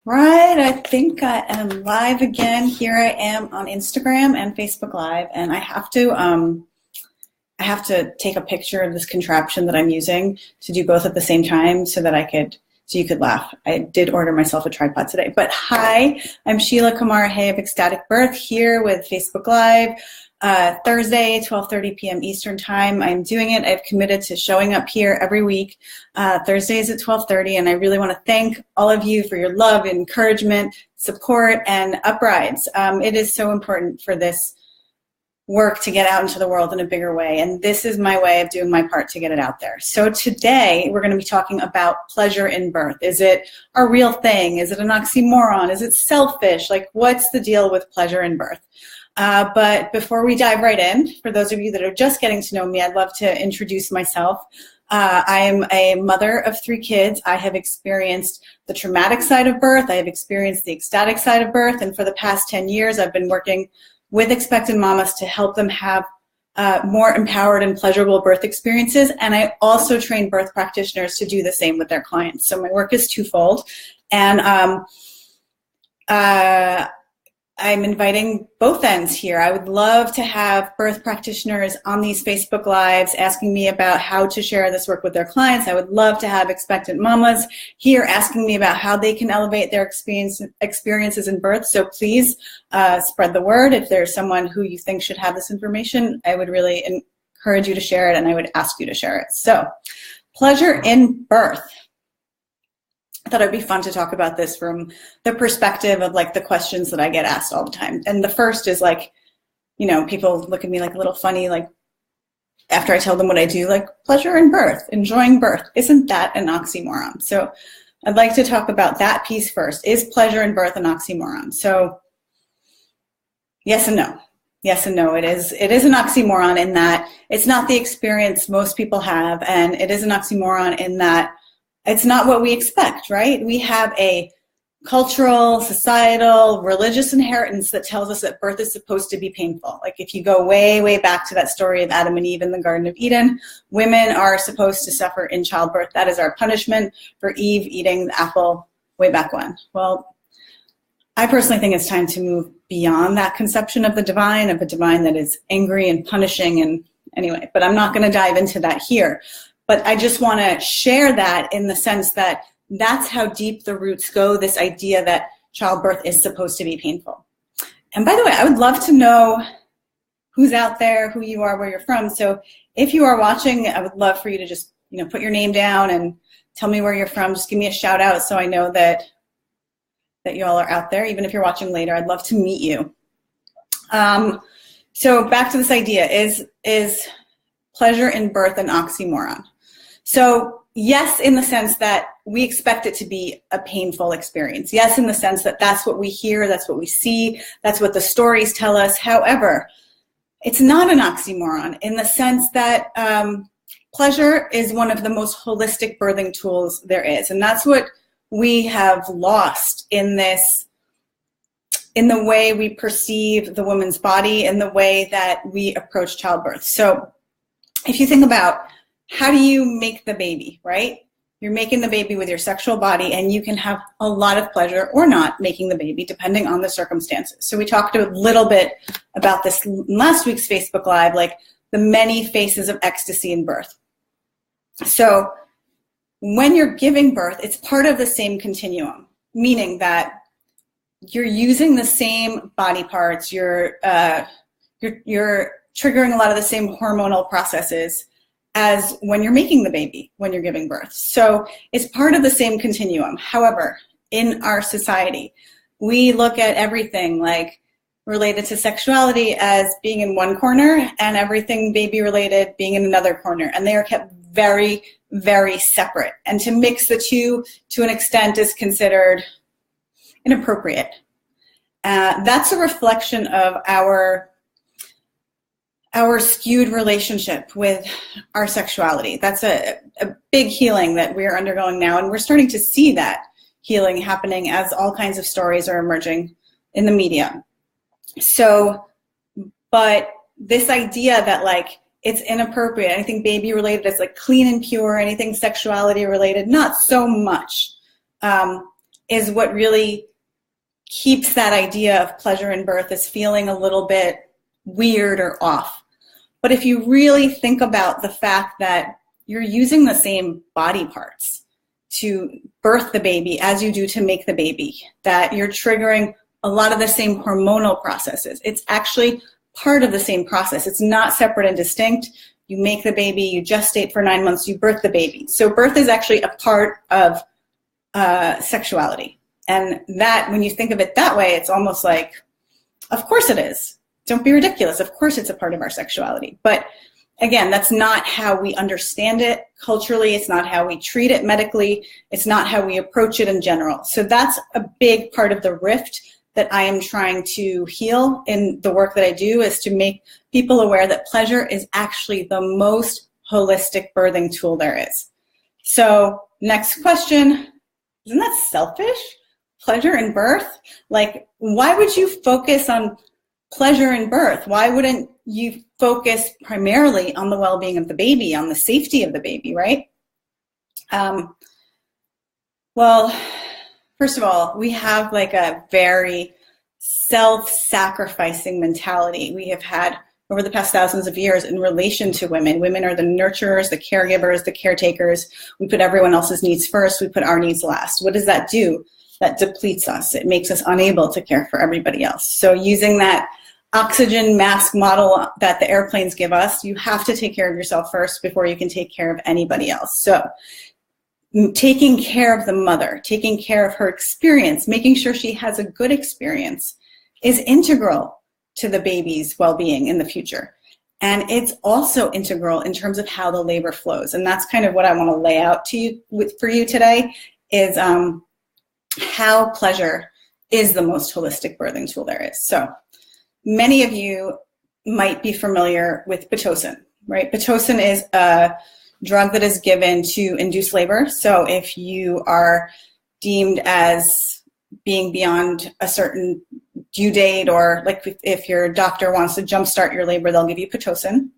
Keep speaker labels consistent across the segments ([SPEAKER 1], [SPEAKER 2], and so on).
[SPEAKER 1] Right, I think I am live again. Here I am on Instagram and Facebook Live, and I have to take a picture of this contraption that I'm using to do both at the same time so you could laugh. I did order myself a tripod today. But hi, I'm Sheila Kamara Hay of Ecstatic Birth here with Facebook Live. Thursday, 12:30 p.m. Eastern Time. I'm doing it. I've committed to showing up here every week. Thursdays at 12:30, and I really want to thank all of you for your love, encouragement, support, and uprides. It is so important for this work to get out into the world in a bigger way, and this is my way of doing my part to get it out there. So today, we're going to be talking about pleasure in birth. Is it a real thing? Is it an oxymoron? Is it selfish? Like, what's the deal with pleasure in birth? But before we dive right in, for those of you that are just getting to know me, I'd love to introduce myself. I am a mother of 3 kids. I have experienced the traumatic side of birth. I have experienced the ecstatic side of birth. And for the past 10 years, I've been working with expectant mamas to help them have more empowered and pleasurable birth experiences. And I also train birth practitioners to do the same with their clients. So my work is twofold. And I'm inviting both ends here. I would love to have birth practitioners on these Facebook Lives asking me about how to share this work with their clients. I would love to have expectant mamas here asking me about how they can elevate their experiences in birth. So please spread the word. If there's someone who you think should have this information, I would really encourage you to share it, and I would ask you to share it. So, pleasure in birth. I thought it'd be fun to talk about this from the perspective of like the questions that I get asked all the time. And the first is like, you know, people look at me like a little funny, like after I tell them what I do, like pleasure in birth, enjoying birth. Isn't that an oxymoron? So I'd like to talk about that piece first. Is pleasure in birth an oxymoron? So yes and no. Yes and no. It is an oxymoron in that it's not the experience most people have, and it is an oxymoron in that it's not what we expect, right? We have a cultural, societal, religious inheritance that tells us that birth is supposed to be painful. Like if you go way, way back to that story of Adam and Eve in the Garden of Eden, women are supposed to suffer in childbirth. That is our punishment for Eve eating the apple way back when. Well, I personally think it's time to move beyond that conception of a divine that is angry and punishing. And anyway, but I'm not going to dive into that here. But I just want to share that in the sense that that's how deep the roots go, this idea that childbirth is supposed to be painful. And by the way, I would love to know who's out there, who you are, where you're from. So if you are watching, I would love for you to just, you know, put your name down and tell me where you're from. Just give me a shout out so I know that you all are out there. Even if you're watching later, I'd love to meet you. So back to this idea, is pleasure in birth an oxymoron? So yes, in the sense that we expect it to be a painful experience. Yes, in the sense that that's what we hear, that's what we see, that's what the stories tell us. However, it's not an oxymoron in the sense that pleasure is one of the most holistic birthing tools there is. And that's what we have lost in the way we perceive the woman's body and the way that we approach childbirth. So if you think about how do you make the baby, right? You're making the baby with your sexual body, and you can have a lot of pleasure or not making the baby, depending on the circumstances. So we talked a little bit about this in last week's Facebook Live, like the many faces of ecstasy in birth. So when you're giving birth, it's part of the same continuum, meaning that you're using the same body parts, you're triggering a lot of the same hormonal processes as when you're making the baby, when you're giving birth. So it's part of the same continuum. However, in our society, we look at everything like related to sexuality as being in one corner and everything baby related being in another corner. And they are kept very, very separate. And to mix the two to an extent is considered inappropriate. That's a reflection of our skewed relationship with our sexuality. That's a big healing that we're undergoing now, and we're starting to see that healing happening as all kinds of stories are emerging in the media. So, but this idea that like it's inappropriate, anything baby related is like clean and pure, anything sexuality related, not so much. is what really keeps that idea of pleasure in birth as feeling a little bit weird or off. But if you really think about the fact that you're using the same body parts to birth the baby as you do to make the baby, that you're triggering a lot of the same hormonal processes. It's actually part of the same process. It's not separate and distinct. You make the baby, you gestate for 9 months, you birth the baby. So birth is actually a part of sexuality. And that, when you think of it that way, it's almost like, of course it is. Don't be ridiculous. Of course it's a part of our sexuality. But again, that's not how we understand it culturally. It's not how we treat it medically. It's not how we approach it in general. So that's a big part of the rift that I am trying to heal in the work that I do, is to make people aware that pleasure is actually the most holistic birthing tool there is. So next question, isn't that selfish? Pleasure in birth? Like, why would you focus on pleasure in birth? Why wouldn't you focus primarily on the well-being of the baby, on the safety of the baby, right? Well, first of all, we have like a very self-sacrificing mentality we have had over the past thousands of years in relation to women. Women are the nurturers, the caregivers, the caretakers. We put everyone else's needs first. We put our needs last. What does that do? That depletes us. It makes us unable to care for everybody else. So using that oxygen mask model that the airplanes give us, you have to take care of yourself first before you can take care of anybody else. So taking care of the mother, taking care of her experience, making sure she has a good experience is integral to the baby's well-being in the future. And it's also integral in terms of how the labor flows. And that's kind of what I want to lay out to you for you today, is how pleasure is the most holistic birthing tool there is. So many of you might be familiar with Pitocin, right? Pitocin is a drug that is given to induce labor. So if you are deemed as being beyond a certain due date, or like if your doctor wants to jumpstart your labor, they'll give you Pitocin.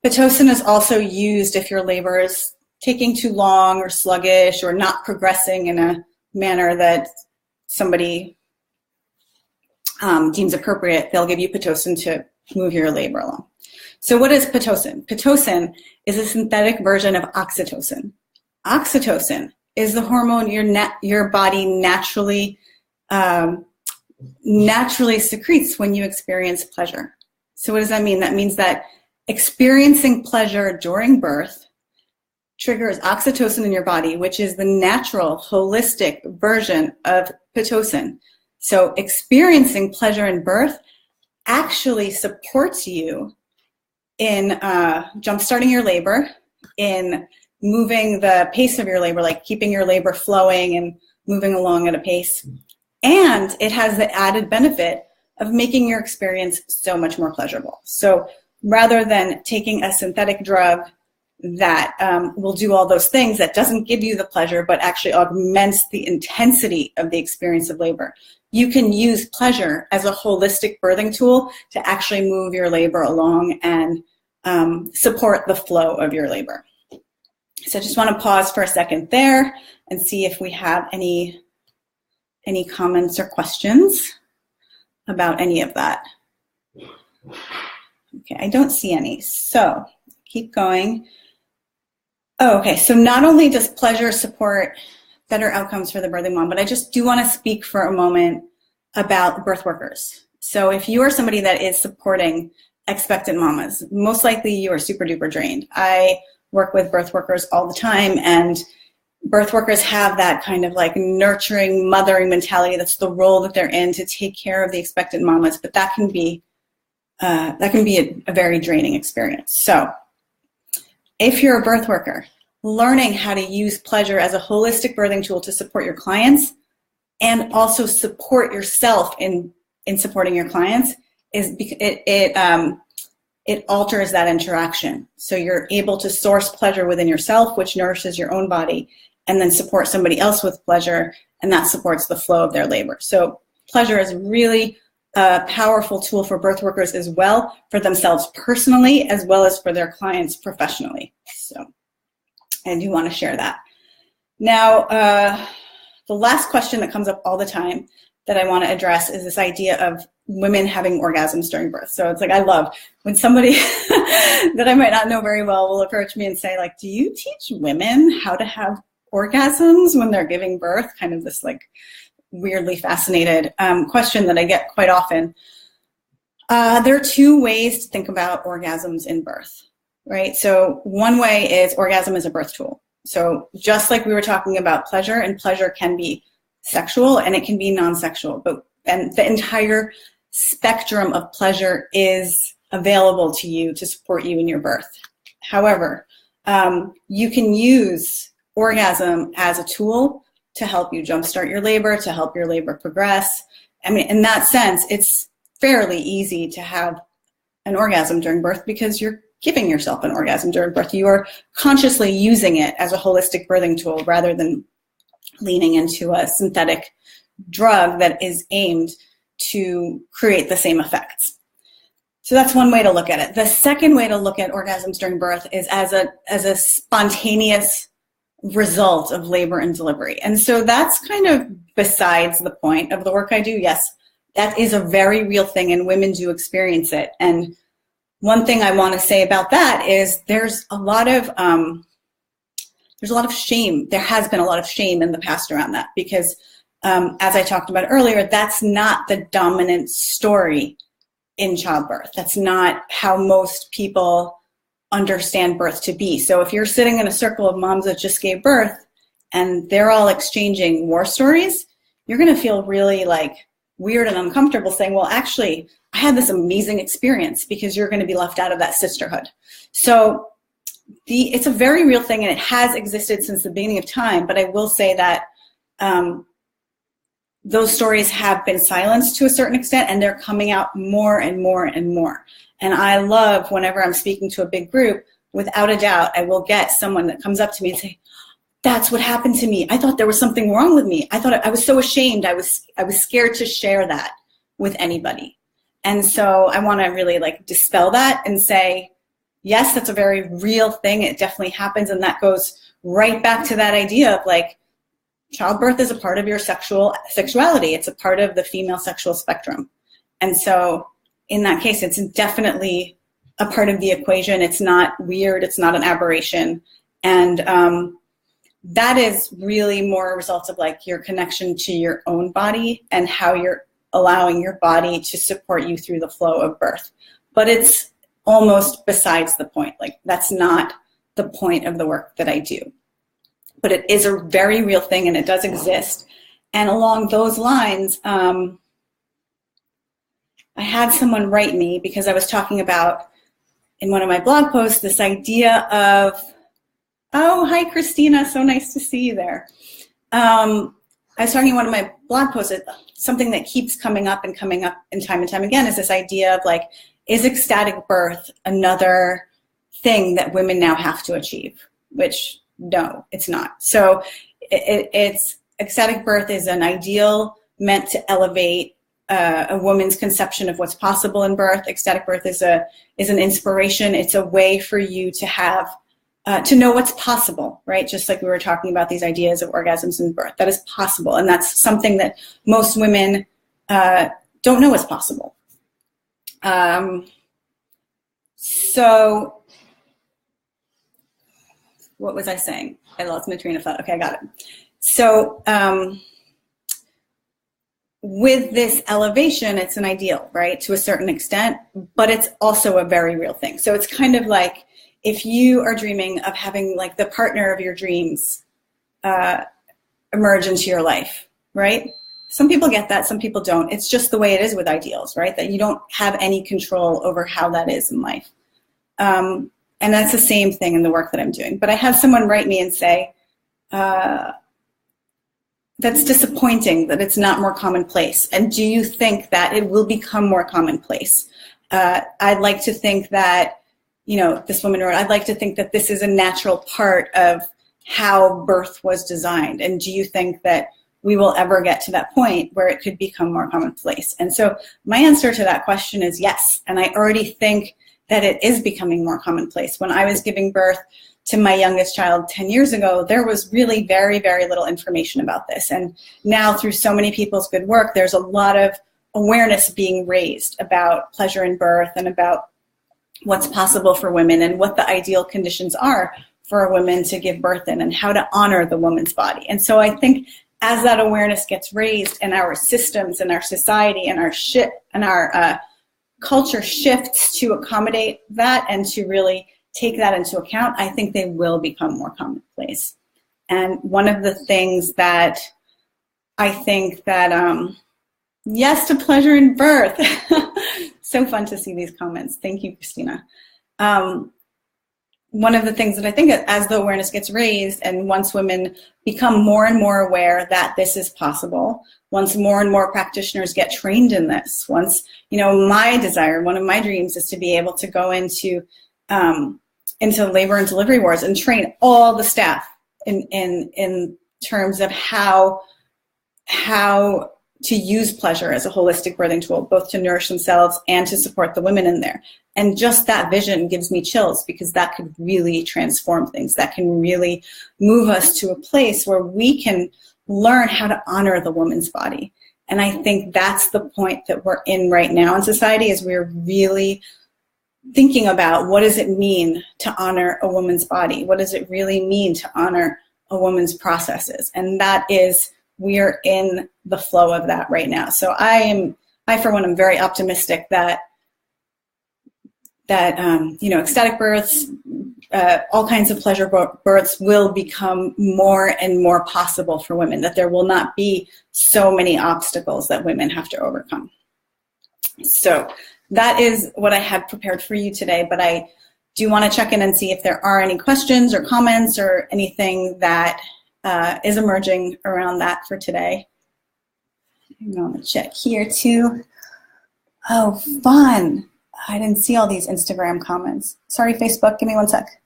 [SPEAKER 1] Pitocin is also used if your labor is taking too long or sluggish or not progressing in a manner that somebody deems appropriate. They'll give you Pitocin to move your labor along. So what is Pitocin? Pitocin is a synthetic version of oxytocin. Oxytocin is the hormone your body naturally secretes when you experience pleasure. So what does that mean? That means that experiencing pleasure during birth triggers oxytocin in your body, which is the natural, holistic version of Pitocin. So experiencing pleasure in birth actually supports you in jumpstarting your labor, in moving the pace of your labor, like keeping your labor flowing and moving along at a pace. And it has the added benefit of making your experience so much more pleasurable. So rather than taking a synthetic drug that will do all those things, that doesn't give you the pleasure, but actually augments the intensity of the experience of labor, you can use pleasure as a holistic birthing tool to actually move your labor along and support the flow of your labor. So I just want to pause for a second there and see if we have any comments or questions about any of that. Okay, I don't see any, so keep going. Oh, okay, so not only does pleasure support better outcomes for the birthing mom, but I just do want to speak for a moment about birth workers. So if you are somebody that is supporting expectant mamas, most likely you are super duper drained. I work with birth workers all the time, and birth workers have that kind of like nurturing, mothering mentality. That's the role that they're in, to take care of the expectant mamas, but that can be a very draining experience. So if you're a birth worker, learning how to use pleasure as a holistic birthing tool to support your clients and also support yourself in supporting your clients, it alters that interaction. So you're able to source pleasure within yourself, which nourishes your own body, and then support somebody else with pleasure, and that supports the flow of their labor. So pleasure is really a powerful tool for birth workers as well, for themselves personally, as well as for their clients professionally. So I do want to share that. Now, the last question that comes up all the time that I want to address is this idea of women having orgasms during birth. So it's like, I love when somebody that I might not know very well will approach me and say, like, do you teach women how to have orgasms when they're giving birth? Kind of this like weirdly fascinated question that I get quite often. There are two ways to think about orgasms in birth, right? So one way is orgasm is a birth tool. So just like we were talking about pleasure, and pleasure can be sexual and it can be non-sexual, and the entire spectrum of pleasure is available to you to support you in your birth. However, you can use orgasm as a tool to help you jumpstart your labor, to help your labor progress. I mean, in that sense, it's fairly easy to have an orgasm during birth because you're giving yourself an orgasm during birth. You are consciously using it as a holistic birthing tool rather than leaning into a synthetic drug that is aimed to create the same effects. So that's one way to look at it. The second way to look at orgasms during birth is as a spontaneous result of labor and delivery. And so that's kind of besides the point of the work I do. Yes, that is a very real thing and women do experience it. And one thing I want to say about that is there's a lot of shame. There has been a lot of shame in the past around that because as I talked about earlier, that's not the dominant story in childbirth. That's not how most people understand birth to be. So if you're sitting in a circle of moms that just gave birth and they're all exchanging war stories, you're going to feel really like weird and uncomfortable saying, well, actually, I had this amazing experience, because you're going to be left out of that sisterhood. So it's a very real thing and it has existed since the beginning of time. But I will say that those stories have been silenced to a certain extent and they're coming out more and more and more. And I love whenever I'm speaking to a big group, without a doubt, I will get someone that comes up to me and say, that's what happened to me. I thought there was something wrong with me. I thought I was so ashamed. I was scared to share that with anybody. And so I want to really like dispel that and say, yes, that's a very real thing. It definitely happens. And that goes right back to that idea of like, childbirth is a part of your sexuality. It's a part of the female sexual spectrum. And so in that case, it's definitely a part of the equation. It's not weird. It's not an aberration. And that is really more a result of like your connection to your own body and how you're allowing your body to support you through the flow of birth. But it's almost besides the point. Like that's not the point of the work that I do. But it is a very real thing and it does exist. And along those lines, I had someone write me because I was talking about in one of my blog posts this idea of, oh, hi, Christina. So nice to see you there. I was talking in one of my blog posts, something that keeps coming up and time and time again is this idea of like, is ecstatic birth another thing that women now have to achieve? Which, no, it's not. So it's ecstatic birth is an ideal meant to elevate a woman's conception of what's possible in birth. Ecstatic birth is an inspiration. It's a way for you to have to know what's possible, right? Just like we were talking about these ideas of orgasms in birth, that is possible. And that's something that most women don't know is possible. So what was I saying? I lost my train of thought. Okay, I got it. So with this elevation, it's an ideal, right? To a certain extent, but it's also a very real thing. So it's kind of like, if you are dreaming of having like the partner of your dreams emerge into your life, right? Some people get that, some people don't. It's just the way it is with ideals, right? That you don't have any control over how that is in life. And that's the same thing in the work that I'm doing. But I had someone write me and say, that's disappointing that it's not more commonplace. And do you think that it will become more commonplace? I'd like to think that, you know, this woman wrote, I'd like to think that this is a natural part of how birth was designed. And do you think that we will ever get to that point where it could become more commonplace? And so my answer to that question is yes. And I already think that it is becoming more commonplace. When I was giving birth to my youngest child 10 years ago, there was really very, very little information about this. And now through so many people's good work, there's a lot of awareness being raised about pleasure in birth and about what's possible for women and what the ideal conditions are for a woman to give birth in and how to honor the woman's body. And so I think as that awareness gets raised and our systems and our society and our culture shifts to accommodate that and to really take that into account, I think they will become more commonplace. And one of the things that I think that, yes to pleasure in birth. So fun to see these comments. Thank you, Christina. One of the things that I think as the awareness gets raised and once women become more and more aware that this is possible, once more and more practitioners get trained in this, once, my desire, one of my dreams is to be able to go into labor and delivery wards and train all the staff in terms of how to use pleasure as a holistic birthing tool, both to nourish themselves and to support the women in there. And just that vision gives me chills because that could really transform things. That can really move us to a place where we can learn how to honor the woman's body. And I think that's the point that we're in right now in society, is we're really thinking about what does it mean to honor a woman's body? What does it really mean to honor a woman's processes? And that is, we are in the flow of that right now. So I for one, am very optimistic that ecstatic births, all kinds of pleasure births will become more and more possible for women, that there will not be so many obstacles that women have to overcome. So that is what I had prepared for you today, but I do want to check in and see if there are any questions or comments or anything that is emerging around that for today. I'm going to check here too. Oh, fun. I didn't see all these Instagram comments. Sorry, Facebook, give me one sec.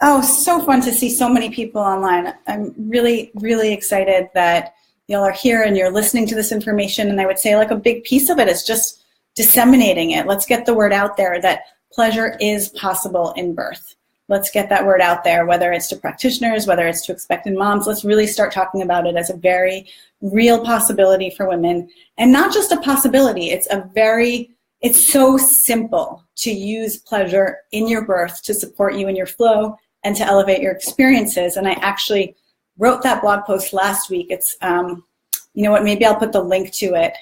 [SPEAKER 1] Oh, so fun to see so many people online. I'm really, really excited that y'all are here and you're listening to this information. And I would say like a big piece of it is just disseminating it. Let's get the word out there that pleasure is possible in birth. Let's get that word out there, whether it's to practitioners, whether it's to expectant moms. Let's really start talking about it as a very real possibility for women. And not just a possibility, it's so simple to use pleasure in your birth to support you in your flow and to elevate your experiences. And I actually wrote that blog post last week. It's, you know what, maybe I'll put the link to it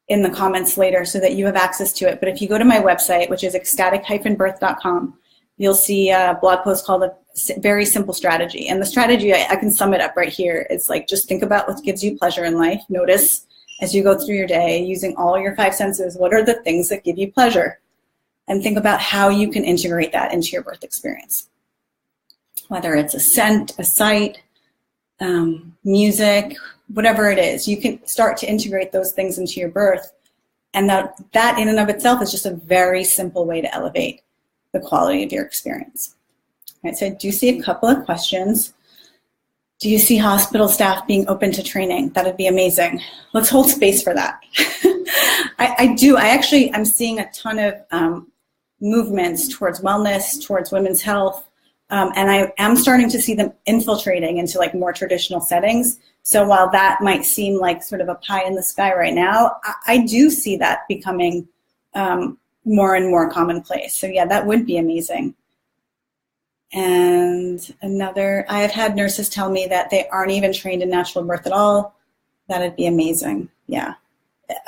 [SPEAKER 1] in the comments later so that you have access to it. But if you go to my website, which is ecstatic-birth.com, you'll see a blog post called A Very Simple Strategy. And the strategy, I can sum it up right here. It's like, just think about what gives you pleasure in life. Notice as you go through your day, using all your five senses, what are the things that give you pleasure? And think about how you can integrate that into your birth experience. Whether it's a scent, a sight, music, whatever it is, you can start to integrate those things into your birth. And that in and of itself is just a very simple way to elevate the quality of your experience. All right, so I do see a couple of questions. Do you see hospital staff being open to training? That would be amazing. Let's hold space for that. I do. I'm seeing a ton of movements towards wellness, towards women's health, and I am starting to see them infiltrating into like more traditional settings. So while that might seem like sort of a pie in the sky right now, I do see that becoming more and more commonplace. So yeah, that would be amazing. And I have had nurses tell me that they aren't even trained in natural birth at all. That'd be amazing. Yeah.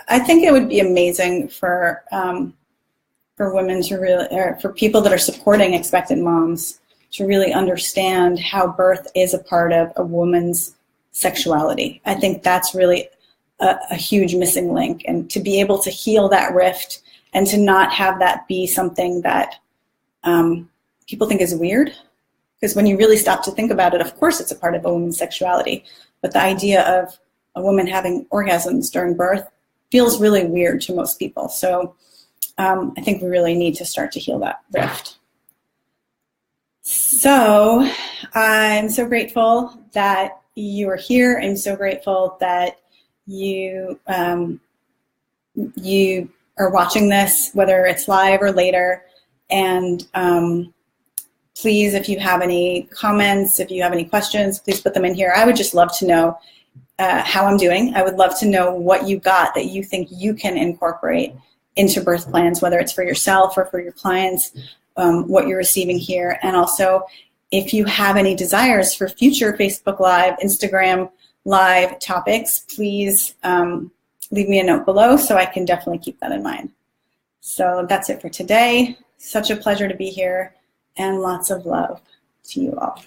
[SPEAKER 1] I think it would be amazing for women to really, or for people that are supporting expectant moms to really understand how birth is a part of a woman's sexuality. I think that's really a huge missing link, and to be able to heal that rift and to not have that be something that people think is weird. Because when you really stop to think about it, of course it's a part of a woman's sexuality, but the idea of a woman having orgasms during birth feels really weird to most people. So I think we really need to start to heal that rift. So I'm so grateful that you are here. I'm so grateful that you are watching this, whether it's live or later. And please, if you have any comments, if you have any questions, please put them in here. I would just love to know how I'm doing. I would love to know what you got that you think you can incorporate into birth plans, whether it's for yourself or for your clients, what you're receiving here. And also, if you have any desires for future Facebook Live, Instagram Live topics, please leave me a note below so I can definitely keep that in mind. So that's it for today. Such a pleasure to be here, and lots of love to you all.